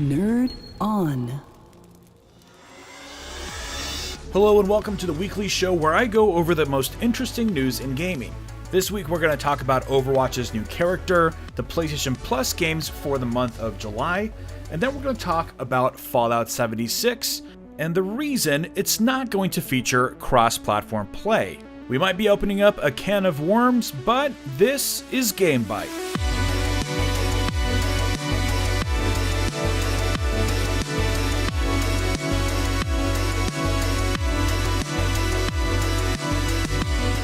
Nerd On. Hello and welcome to the weekly show where I go over the most interesting news in gaming. This week we're going to talk about Overwatch's new character, the PlayStation Plus games for the month of July, and then we're going to talk about Fallout 76 and the reason it's not going to feature cross-platform play. We might be opening up a can of worms, but this is GameByte.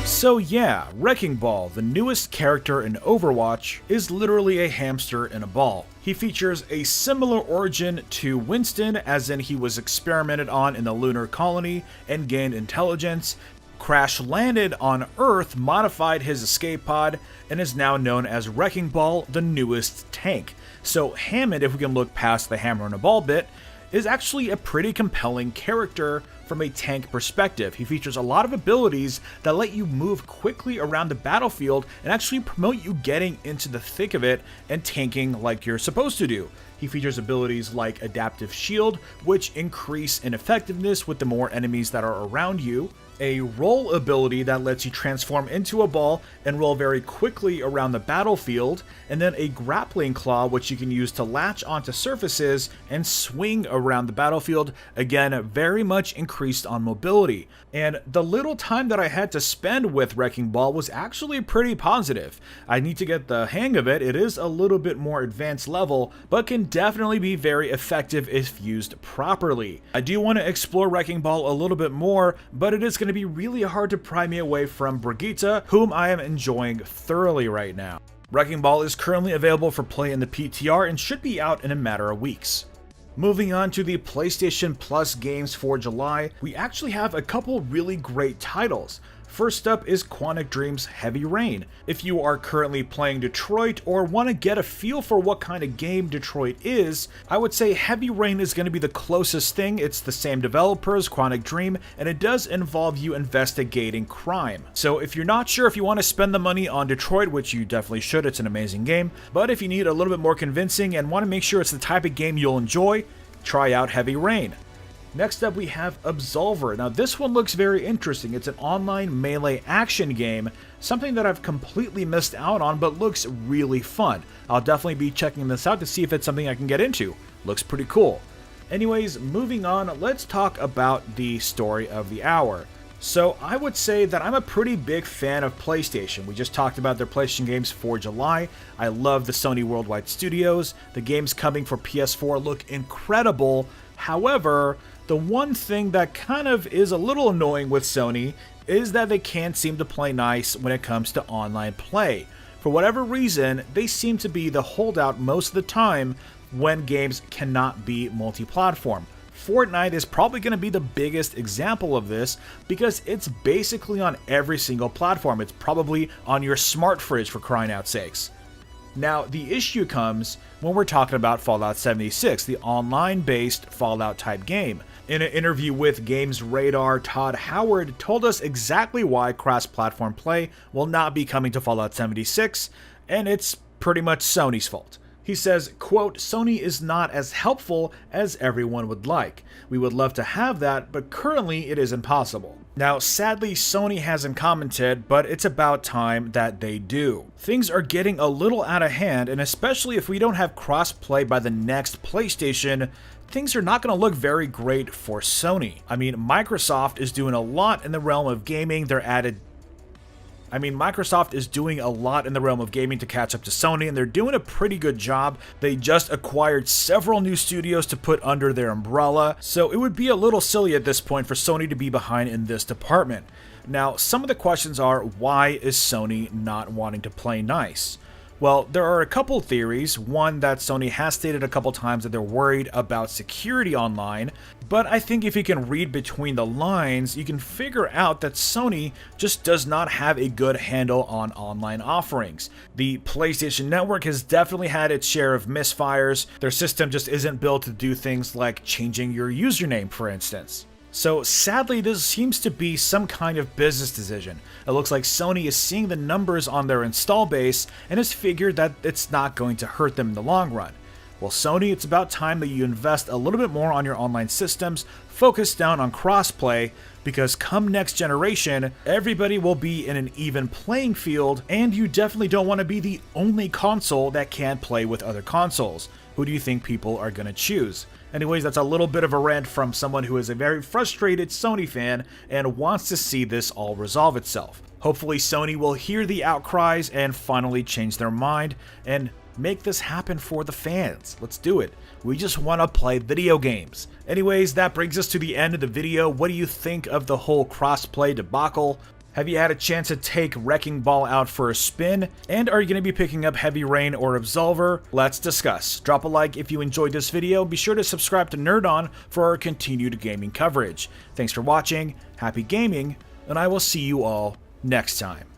So yeah, Wrecking Ball, the newest character in Overwatch, is literally a hamster in a ball. He features a similar origin to Winston, as in he was experimented on in the lunar colony and gained intelligence, crash landed on Earth, modified his escape pod, and is now known as Wrecking Ball, the newest tank. So Hammond, if we can look past the hammer and a ball bit, is actually a pretty compelling character from a tank perspective. He features a lot of abilities that let you move quickly around the battlefield and actually promote you getting into the thick of it and tanking like you're supposed to do. He features abilities like Adaptive Shield, which increase in effectiveness with the more enemies that are around you, a roll ability that lets you transform into a ball and roll very quickly around the battlefield, and then a grappling claw which you can use to latch onto surfaces and swing around the battlefield, again very much increased on mobility. And the little time that I had to spend with Wrecking Ball was actually pretty positive. I need to get the hang of it. It is a little bit more advanced level, but can definitely be very effective if used properly. I do want to explore Wrecking Ball a little bit more, but it is going to be really hard to pry me away from Brigitte, whom I am enjoying thoroughly right now. Wrecking Ball is currently available for play in the PTR and should be out in a matter of weeks. Moving on to the PlayStation Plus games for July, we actually have a couple really great titles. First up is Quantic Dream's Heavy Rain. If you are currently playing Detroit or want to get a feel for what kind of game Detroit is, I would say Heavy Rain is going to be the closest thing. It's the same developers, Quantic Dream, and it does involve you investigating crime. So if you're not sure if you want to spend the money on Detroit, which you definitely should, it's an amazing game, but if you need a little bit more convincing and want to make sure it's the type of game you'll enjoy, try out Heavy Rain. Next up we have Absolver. Now this one looks very interesting. It's an online melee action game, something that I've completely missed out on but looks really fun. I'll definitely be checking this out to see if it's something I can get into. Looks pretty cool. Anyways, moving on, let's talk about the story of the hour. So I would say that I'm a pretty big fan of PlayStation. We just talked about their PlayStation games for July. I love the Sony Worldwide Studios. The games coming for PS4 look incredible. However, the one thing that kind of is a little annoying with Sony is that they can't seem to play nice when it comes to online play. For whatever reason, they seem to be the holdout most of the time when games cannot be multi-platform. Fortnite is probably going to be the biggest example of this because it's basically on every single platform. It's probably on your smart fridge, for crying out sakes. Now, the issue comes when we're talking about Fallout 76, the online-based Fallout-type game. In an interview with Games Radar, Todd Howard told us exactly why cross-platform play will not be coming to Fallout 76, and it's pretty much Sony's fault. He says, quote, "Sony is not as helpful as everyone would like. We would love to have that, but currently it is impossible." Now, sadly, Sony hasn't commented, but it's about time that they do. Things are getting a little out of hand, and especially if we don't have cross-play by the next PlayStation, things are not going to look very great for Sony. I mean, Microsoft is doing a lot in the realm of gaming. Microsoft is doing a lot in the realm of gaming to catch up to Sony, and they're doing a pretty good job. They just acquired several new studios to put under their umbrella, so it would be a little silly at this point for Sony to be behind in this department. Now, some of the questions are, why is Sony not wanting to play nice? Well, there are a couple theories. One, that Sony has stated a couple times that they're worried about security online, but I think if you can read between the lines, you can figure out that Sony just does not have a good handle on online offerings. The PlayStation Network has definitely had its share of misfires. Their system just isn't built to do things like changing your username, for instance. So sadly, this seems to be some kind of business decision. It looks like Sony is seeing the numbers on their install base and has figured that it's not going to hurt them in the long run. Well, Sony, it's about time that you invest a little bit more on your online systems, focus down on crossplay, because come next generation, everybody will be in an even playing field, and you definitely don't want to be the only console that can't play with other consoles. Who do you think people are going to choose? Anyways, that's a little bit of a rant from someone who is a very frustrated Sony fan and wants to see this all resolve itself. Hopefully Sony will hear the outcries and finally change their mind and make this happen for the fans. Let's do it. We just want to play video games. Anyways, that brings us to the end of the video. What do you think of the whole crossplay debacle? Have you had a chance to take Wrecking Ball out for a spin? And are you going to be picking up Heavy Rain or Absolver? Let's discuss. Drop a like if you enjoyed this video. Be sure to subscribe to Nerd On for our continued gaming coverage. Thanks for watching, happy gaming, and I will see you all next time.